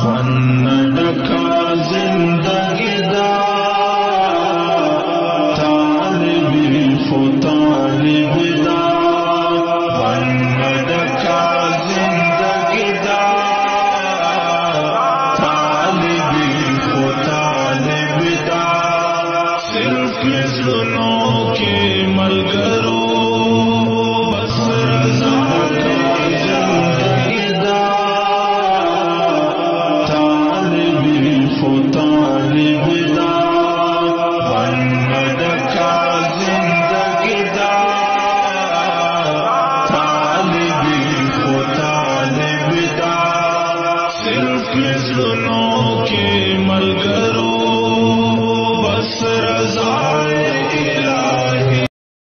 خندقہ زندگی دا طالبی فو طالب دا خندقہ زندگی دا طالبی فو طالب دا صرف زنوں کے ملگرو بس رضا کا زندگی دا طالبی فو طالب دا خندقہ زندگی دا طالبی فو طالب دا صرف زنوں کے ملگرو بس رضا الہی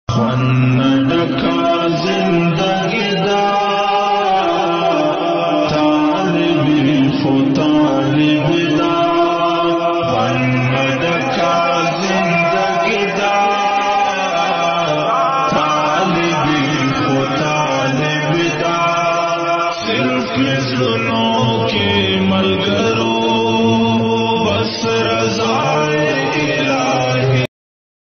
خندقہ زندگی دا طالبی فو طالب دا خندقہ زندگی دا طالبی فو طالب دا صرف زنوں کے ملگرو بس رضا الہی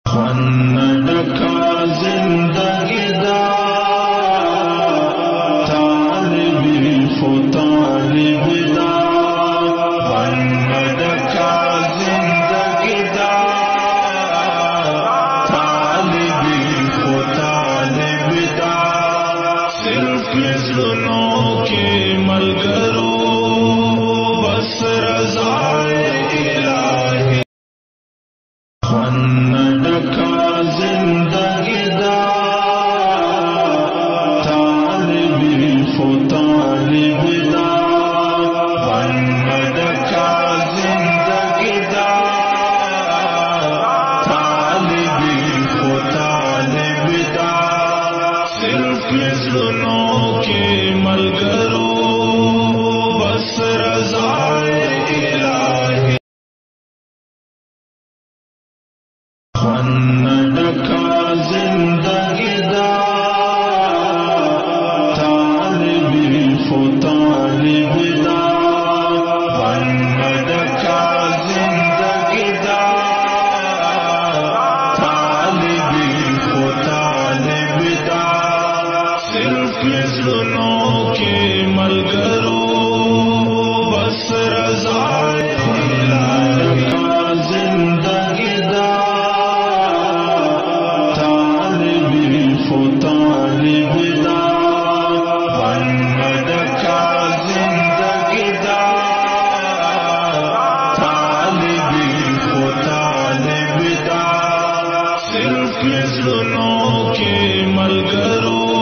خندقہ زندگی دا طالبی فو طالب دا خندقہ زندگی دا طالبی فو طالب دا صرف زنوں کے ملگرو بس رضا الہی خندقہ زندگی دا طالبی فو طالب دا خندقہ زندگی دا طالبی فو طالب دا صرف زنوں کے ملگرو بس رضا الہی خندقہ زندگی دا طالبی فو طالب دا خندقہ زندگی دا طالبی فو طالب دا صرف زنوں کے ملگرو بس رضا خندقہ زندگی دا طالبی فو طالب دا خندقہ زندگی دا طالبی فو طالب دا صرف زنوں کے ملگرو